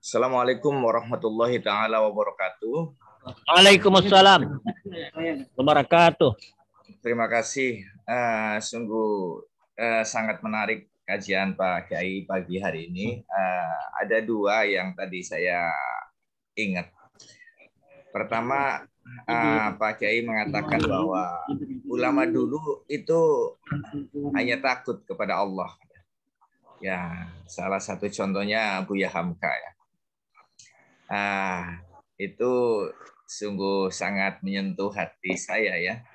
Assalamualaikum warahmatullahi taala wabarakatuh. Waalaikumsalam wabarakatuh. Terima kasih. Sungguh sangat menarik kajian Pak Kiai pagi hari ini. Ada dua yang tadi saya ingat. Pertama, Pak Kiai mengatakan bahwa ulama dulu itu hanya takut kepada Allah. Ya, salah satu contohnya Buya Hamka ya. Itu sungguh sangat menyentuh hati saya ya.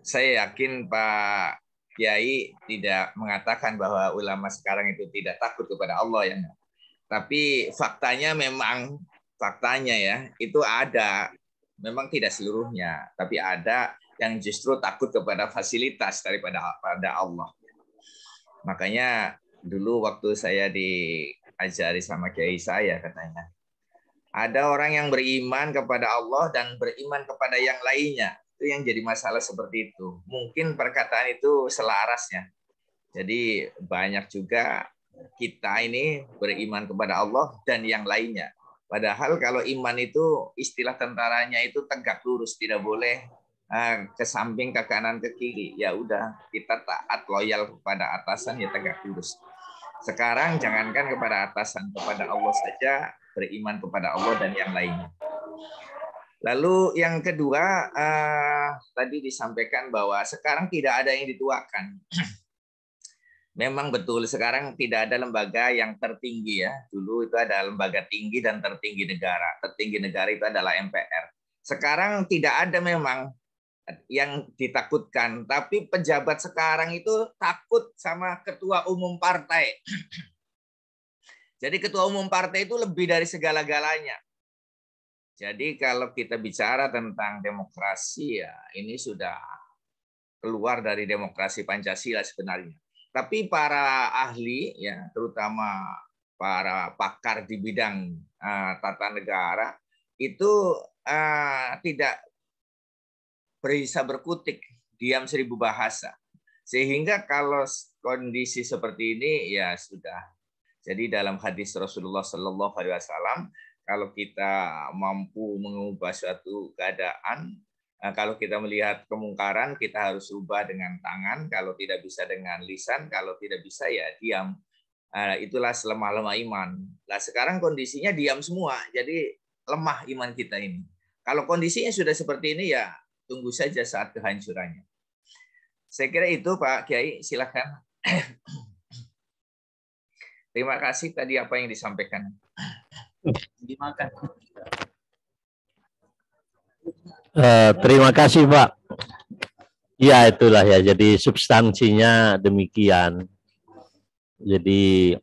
Saya yakin Pak Kiai tidak mengatakan bahwa ulama sekarang itu tidak takut kepada Allah ya. Tapi faktanya ya itu ada, memang tidak seluruhnya, tapi ada yang justru takut kepada fasilitas daripada Allah. Makanya dulu waktu saya diajari sama kiai saya katanya, ada orang yang beriman kepada Allah dan beriman kepada yang lainnya. Itu yang jadi masalah seperti itu. Mungkin perkataan itu selarasnya. Jadi banyak juga kita ini beriman kepada Allah dan yang lainnya. Padahal kalau iman itu istilah tentaranya itu tegak lurus, tidak boleh ke samping, ke kanan, ke kiri. Ya udah, kita taat loyal kepada atasan ya tegak lurus. Sekarang jangankan kepada atasan, kepada Allah saja beriman kepada Allah dan yang lainnya. Lalu yang kedua, tadi disampaikan bahwa sekarang tidak ada yang dituakan. Memang betul, sekarang tidak ada lembaga yang tertinggi ya. Dulu itu ada lembaga tinggi dan tertinggi negara. Tertinggi negara itu adalah MPR. Sekarang tidak ada memang yang ditakutkan. Tapi pejabat sekarang itu takut sama ketua umum partai. Jadi ketua umum partai itu lebih dari segala-galanya. Jadi kalau kita bicara tentang demokrasi ya ini sudah keluar dari demokrasi Pancasila sebenarnya. Tapi para ahli ya terutama para pakar di bidang tata negara itu tidak bisa berkutik, diam seribu bahasa. Sehingga kalau kondisi seperti ini ya sudah. Jadi dalam hadis Rasulullah Sallallahu Alaihi Wasallam, kalau kita mampu mengubah suatu keadaan, kalau kita melihat kemungkaran, kita harus ubah dengan tangan. Kalau tidak bisa dengan lisan, kalau tidak bisa ya diam. Itulah selemah-lemah iman. Nah sekarang kondisinya diam semua, jadi lemah iman kita ini. Kalau kondisinya sudah seperti ini ya tunggu saja saat kehancurannya. Saya kira itu Pak Kiai, silakan. Terima kasih tadi apa yang disampaikan. Dimakan. Terima kasih Pak. Ya itulah ya, jadi substansinya demikian. Jadi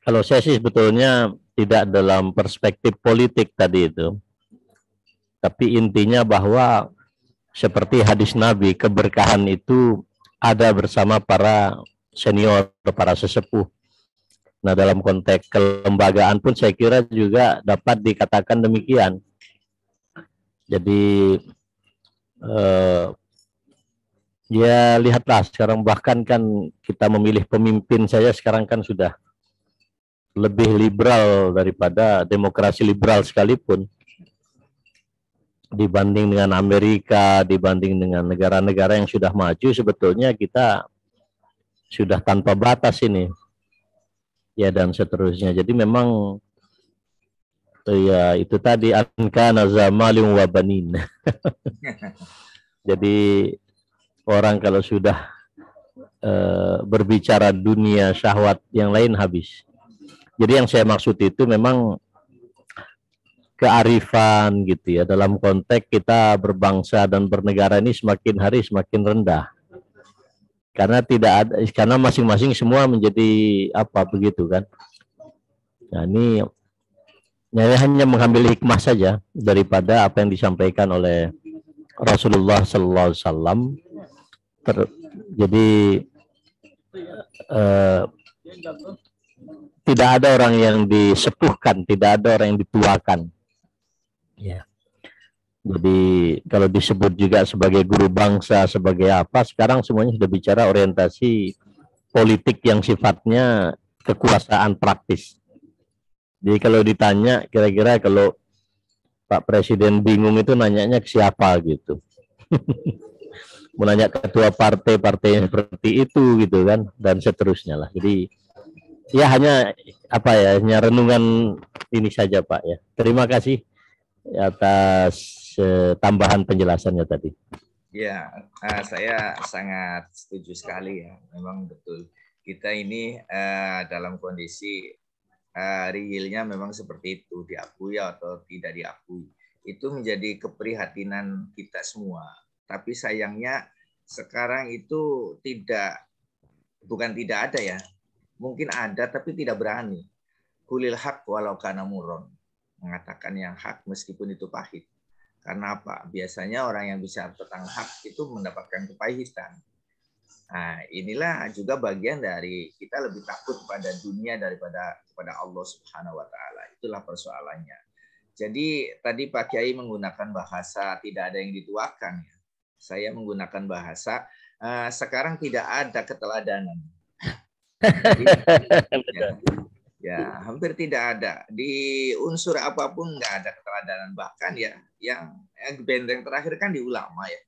kalau saya sih sebetulnya tidak dalam perspektif politik tadi itu. Tapi intinya bahwa seperti hadis Nabi, keberkahan itu ada bersama para senior, para sesepuh. Nah dalam konteks kelembagaan pun saya kira juga dapat dikatakan demikian. Jadi ya lihatlah sekarang bahkan kan kita memilih pemimpin saja sekarang kan sudah lebih liberal daripada demokrasi liberal sekalipun. Dibanding dengan Amerika, dibanding dengan negara-negara yang sudah maju, sebetulnya kita sudah tanpa batas ini. Ya dan seterusnya. Jadi memang ya itu tadi ankana zamalun wa banin. Jadi orang kalau sudah berbicara dunia syahwat yang lain habis. Jadi yang saya maksud itu memang kearifan gitu ya, dalam konteks kita berbangsa dan bernegara ini semakin hari semakin rendah. Karena tidak ada, karena masing-masing semua menjadi apa begitu kan. Nah ini hanya mengambil hikmah saja daripada apa yang disampaikan oleh Rasulullah Sallallahu Alaihi Wasallam. Jadi tidak ada orang yang disepuhkan, tidak ada orang yang dituakan. Ya. Jadi kalau disebut juga sebagai guru bangsa, sebagai apa, sekarang semuanya sudah bicara orientasi politik yang sifatnya kekuasaan praktis. Jadi kalau ditanya kira-kira kalau Pak Presiden bingung itu nanyanya ke siapa gitu. Mau nanya ketua partai-partai yang seperti itu gitu kan, dan seterusnya lah. Jadi ya hanya apa ya, hanya renungan ini saja Pak ya. Terima kasih atas tambahan penjelasannya tadi. Ya, saya sangat setuju sekali ya. Memang betul. Kita ini dalam kondisi realnya memang seperti itu, diakui atau tidak diakui. Itu menjadi keprihatinan kita semua. Tapi sayangnya sekarang itu bukan tidak ada ya. Mungkin ada tapi tidak berani. Kulil haq walau kana murron. Mengatakan yang hak meskipun itu pahit. Karena apa? Biasanya orang yang bicara tentang hak itu mendapatkan kepahitan. Nah, inilah juga bagian dari kita lebih takut pada dunia daripada kepada Allah Subhanahu wa taala. Itulah persoalannya. Jadi tadi Pak Kiai menggunakan bahasa tidak ada yang dituakan. Saya menggunakan bahasa sekarang tidak ada keteladanan. Jadi, ya, hampir tidak ada. Di unsur apapun nggak ada keteladanan. Bahkan ya, yang benteng terakhir kan di ulama ya.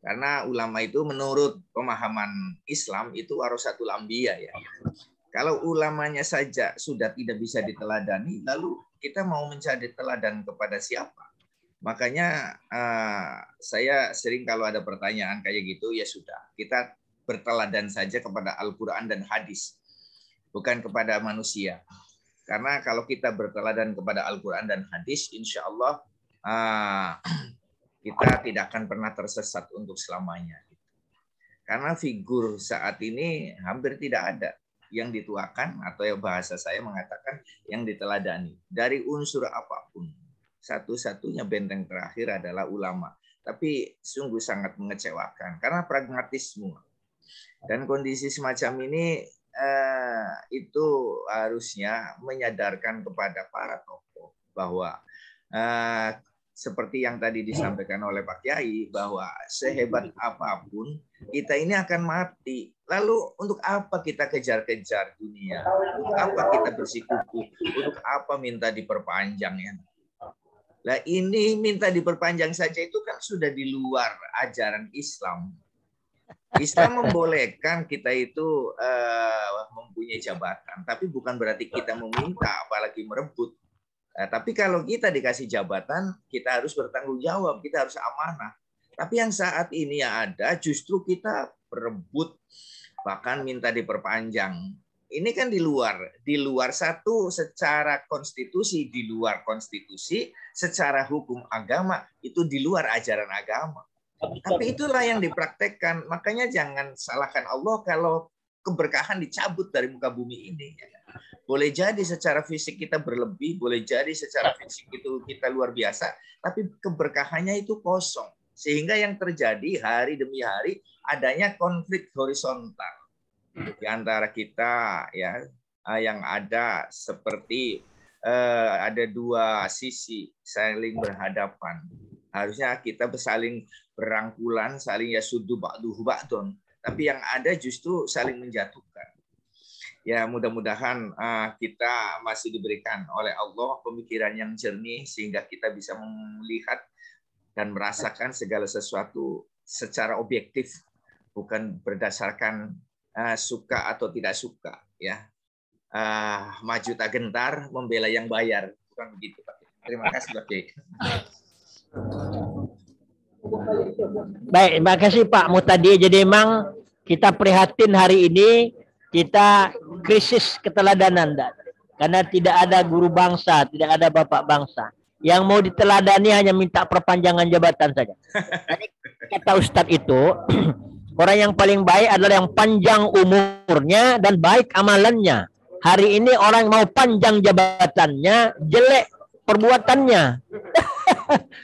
Karena ulama itu menurut pemahaman Islam itu warasatul anbiya ya. Kalau ulamanya saja sudah tidak bisa diteladani, lalu kita mau mencari teladan kepada siapa? Makanya saya sering kalau ada pertanyaan kayak gitu, ya sudah, kita berteladan saja kepada Al-Quran dan hadis, bukan kepada manusia. Karena kalau kita berteladan kepada Al-Quran dan hadis, insya Allah kita tidak akan pernah tersesat untuk selamanya. Karena figur saat ini hampir tidak ada yang dituakan, atau yang bahasa saya mengatakan yang diteladani. Dari unsur apapun. Satu-satunya benteng terakhir adalah ulama. Tapi sungguh sangat mengecewakan. Karena pragmatisme. Dan kondisi semacam ini itu harusnya menyadarkan kepada para tokoh bahwa seperti yang tadi disampaikan oleh Pak Kiai, bahwa sehebat apapun kita ini akan mati. Lalu untuk apa kita kejar-kejar dunia? Untuk apa kita bersikukuh? Untuk apa minta diperpanjang ya? Nah ini minta diperpanjang saja itu kan sudah di luar ajaran Islam. Islam membolehkan kita itu mempunyai jabatan, tapi bukan berarti kita meminta, apalagi merebut. Tapi kalau kita dikasih jabatan, kita harus bertanggung jawab, kita harus amanah. Tapi yang saat ini yang ada justru kita berebut, bahkan minta diperpanjang. Ini kan di luar satu secara konstitusi, di luar konstitusi, secara hukum agama, itu di luar ajaran agama. Tapi itulah yang dipraktekkan. Makanya jangan salahkan Allah kalau keberkahan dicabut dari muka bumi ini. Boleh jadi secara fisik kita berlebih, boleh jadi secara fisik itu kita luar biasa, tapi keberkahannya itu kosong. Sehingga yang terjadi hari demi hari adanya konflik horizontal di antara kita ya, yang ada seperti ada dua sisi saling berhadapan. Harusnya kita saling berangkulan, saling yasuddu ba'duhu ba'dun. Tapi yang ada justru saling menjatuhkan. Ya mudah-mudahan kita masih diberikan oleh Allah pemikiran yang jernih sehingga kita bisa melihat dan merasakan segala sesuatu secara objektif, bukan berdasarkan suka atau tidak suka. Ya, maju tak gentar, membela yang bayar, bukan begitu Pak. Terima kasih Pak. Baik, terima kasih Pak Mutadi. Jadi memang kita prihatin hari ini kita krisis keteladanan, karena tidak ada guru bangsa, tidak ada bapak bangsa. Yang mau diteladani hanya minta perpanjangan jabatan saja. Jadi kata Ustadz itu, orang yang paling baik adalah yang panjang umurnya dan baik amalannya. Hari ini orang mau panjang jabatannya, jelek perbuatannya.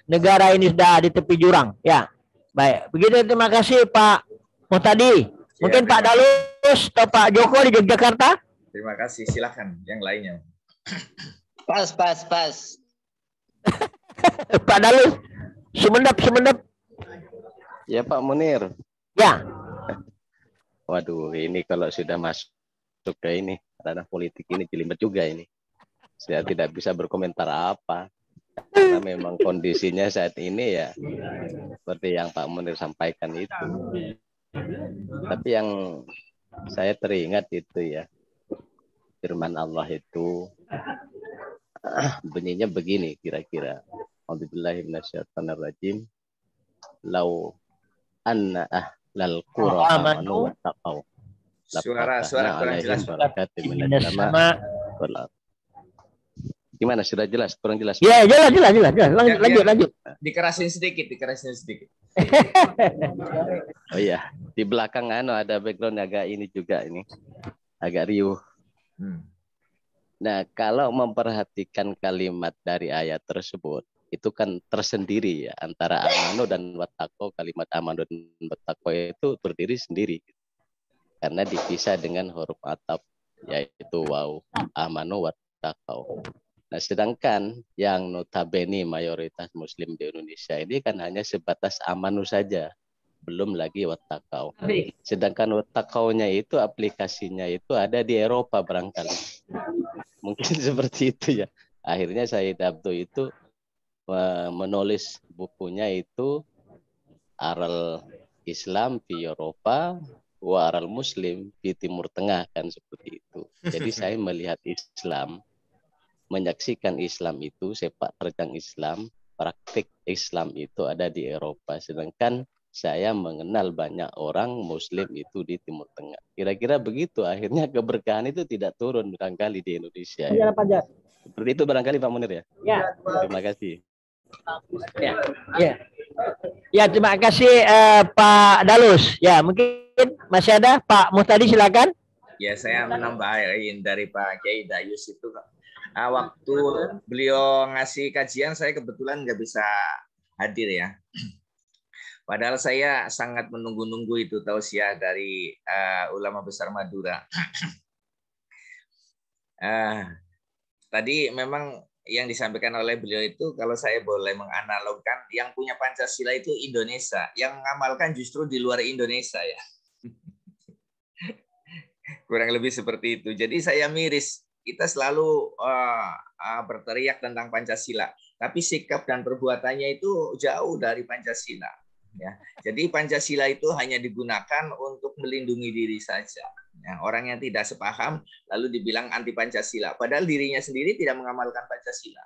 Negara ini sudah di tepi jurang. Ya, baik. Begitu, terima kasih Pak Mutadi. Mungkin ya, Pak Dalus atau Pak Joko di Yogyakarta. Terima kasih. Silakan yang lainnya. Pas. Pak Dalus, Sumenep. Ya Pak Munir. Ya. Waduh, ini kalau sudah masuk ke ini ranah politik ini jelimet juga ini. Saya tidak bisa berkomentar apa karena memang kondisinya saat ini ya seperti yang Pak Munir sampaikan itu. Tapi yang saya teringat itu ya firman Allah itu bunyinya begini kira-kira. A'udzubillahi minasyaitonirrajim. Lau anna ahlal qura amanu wattaqau. Suara kurang jelas. Gimana, sudah jelas? Kurang jelas? Ya, jelas. Lanjut. Dikerasin sedikit. Oh iya, di belakang ada background agak ini juga ini. Agak riuh. Nah, kalau memperhatikan kalimat dari ayat tersebut, itu kan tersendiri ya antara amanu dan wattaqau. Kalimat amanu dan wattaqau itu berdiri sendiri. Karena dipisah dengan huruf ataf yaitu waw, amanu wattaqau. Nah, sedangkan yang notabene mayoritas muslim di Indonesia ini kan hanya sebatas amanu saja, belum lagi wattaqau. Sedangkan wattaqaunya itu aplikasinya itu ada di Eropa barangkali. Mungkin seperti itu ya. Akhirnya Said Abdo itu menulis bukunya itu Aral Islam di Eropa wa Aral Muslim di Timur Tengah, kan seperti itu. Jadi saya melihat Islam, menyaksikan Islam itu, sepak terjang Islam, praktik Islam itu ada di Eropa. Sedangkan saya mengenal banyak orang Muslim itu di Timur Tengah. Kira-kira begitu. Akhirnya keberkahan itu tidak turun barangkali di Indonesia. Ya. Seperti itu barangkali Pak Munir ya. Ya. Terima kasih. Ya, terima kasih Pak Dalus. Ya, mungkin masih ada Pak Muhtadi, silakan. Ya, saya menambahin dari Pak Kiai Dayus itu. Waktu beliau ngasih kajian, saya kebetulan nggak bisa hadir ya. Padahal saya sangat menunggu-nunggu itu tausiah dari ulama besar Madura. Tadi memang yang disampaikan oleh beliau itu, kalau saya boleh menganalogkan, yang punya Pancasila itu Indonesia, yang mengamalkan justru di luar Indonesia ya. Kurang lebih seperti itu. Jadi saya miris. Kita selalu berteriak tentang Pancasila, tapi sikap dan perbuatannya itu jauh dari Pancasila. Ya, jadi Pancasila itu hanya digunakan untuk melindungi diri saja. Ya, orang yang tidak sepaham lalu dibilang anti Pancasila, padahal dirinya sendiri tidak mengamalkan Pancasila.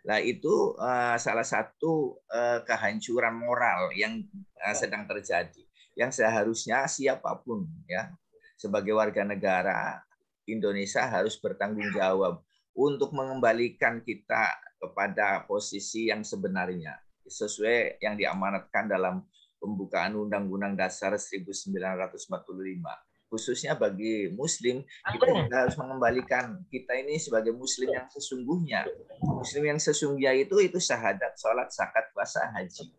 Nah, itu salah satu kehancuran moral yang sedang terjadi. Yang seharusnya siapapun ya sebagai warga negara Indonesia harus bertanggung jawab untuk mengembalikan kita kepada posisi yang sebenarnya sesuai yang diamanatkan dalam pembukaan Undang-Undang Dasar 1945. Khususnya bagi Muslim, kita juga harus mengembalikan kita ini sebagai Muslim yang sesungguhnya. Muslim yang sesungguhnya itu syahadat, sholat, zakat, puasa, haji.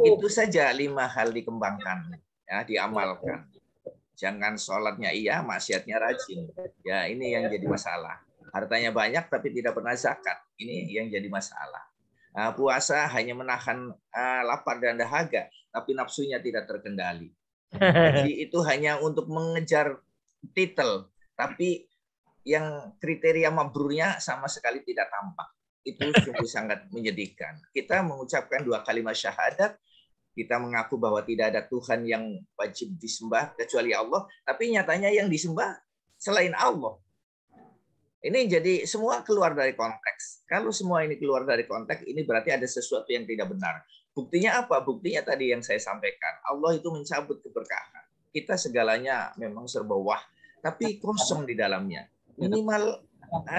Itu saja 5 hal dikembangkan, ya, diamalkan. Jangan sholatnya iya, maksiatnya rajin. Ya, ini yang jadi masalah. Hartanya banyak tapi tidak pernah zakat. Ini yang jadi masalah. Puasa hanya menahan lapar dan dahaga, tapi nafsunya tidak terkendali. Jadi itu hanya untuk mengejar titel, tapi yang kriteria mabrurnya sama sekali tidak tampak. Itu sungguh sangat menyedihkan. Kita mengucapkan 2 kalimat syahadat, kita mengaku bahwa tidak ada Tuhan yang wajib disembah kecuali Allah, tapi nyatanya yang disembah selain Allah. Ini jadi semua keluar dari konteks. Kalau semua ini keluar dari konteks, ini berarti ada sesuatu yang tidak benar. Buktinya apa? Buktinya tadi yang saya sampaikan. Allah itu mencabut keberkahan. Kita segalanya memang serba wah, tapi kosong di dalamnya. Minimal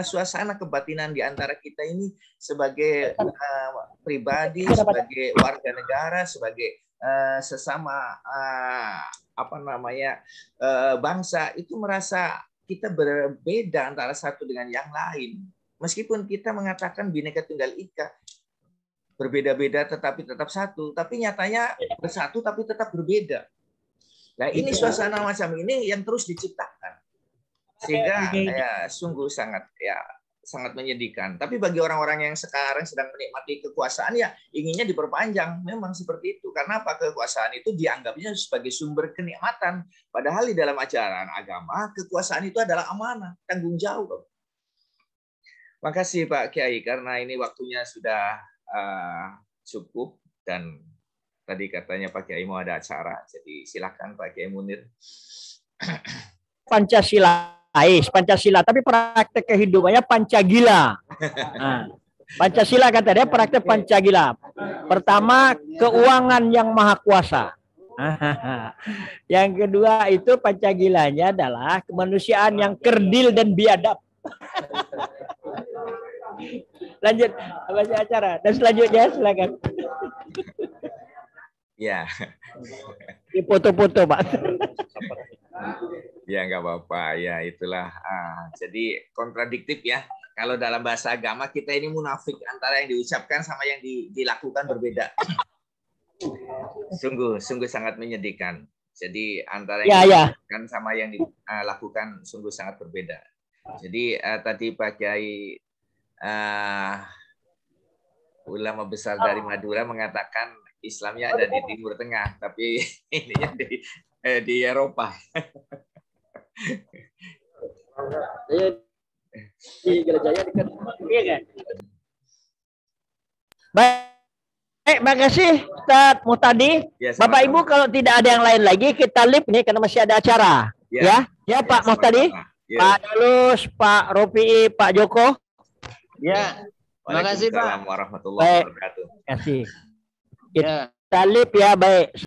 suasana kebatinan di antara kita ini sebagai pribadi, sebagai warga negara, sebagai sesama bangsa itu merasa kita berbeda antara satu dengan yang lain. Meskipun kita mengatakan Bhinneka Tunggal Ika, berbeda-beda tetapi tetap satu, tapi nyatanya bersatu tapi tetap berbeda. Nah, ini suasana macam ini yang terus diciptakan. Sehingga ya sungguh sangat ya sangat menyedihkan. Tapi bagi orang-orang yang sekarang sedang menikmati kekuasaan, ya inginnya diperpanjang. Memang seperti itu. Karena apa? Kekuasaan itu dianggapnya sebagai sumber kenikmatan. Padahal di dalam ajaran agama, kekuasaan itu adalah amanah, tanggung jawab. Makasih Pak Kiai, karena ini waktunya sudah cukup. Dan tadi katanya Pak Kiai mau ada acara. Jadi silakan Pak Kiai Munir. Pancasila, tapi praktek kehidupannya Pancagila. Nah, Pancasila kata dia praktek Pancagila. Pertama, keuangan yang maha kuasa. Yang kedua itu Pancagilanya adalah kemanusiaan yang kerdil dan biadab. Lanjut baca acara dan selanjutnya silakan. Ya. Di foto-foto Pak. Ya nggak apa-apa, ya itulah. Jadi kontradiktif ya. Kalau dalam bahasa agama kita ini munafik, antara yang diucapkan sama yang dilakukan berbeda. Sungguh sangat menyedihkan. Jadi antara yang dilakukan sama yang dilakukan sungguh sangat berbeda. Jadi tadi Pak Kiai ulama besar dari Madura mengatakan Islamnya ada di Timur Tengah, tapi ininya di Eropa. Di gerejanya dekat. Iya kan? Baik, makasih Ustaz Muhtadi. Ya, Bapak Ibu kalau tidak ada yang lain lagi kita live nih karena masih ada acara. Ya Pak Muhtadi. Ya. Pak Dalus, Pak Rofi, Pak Joko. Ya. Terima kasih Pak. Waalaikumsalam warahmatullahi wabarakatuh. Terima kasih. Kita live ya, baik.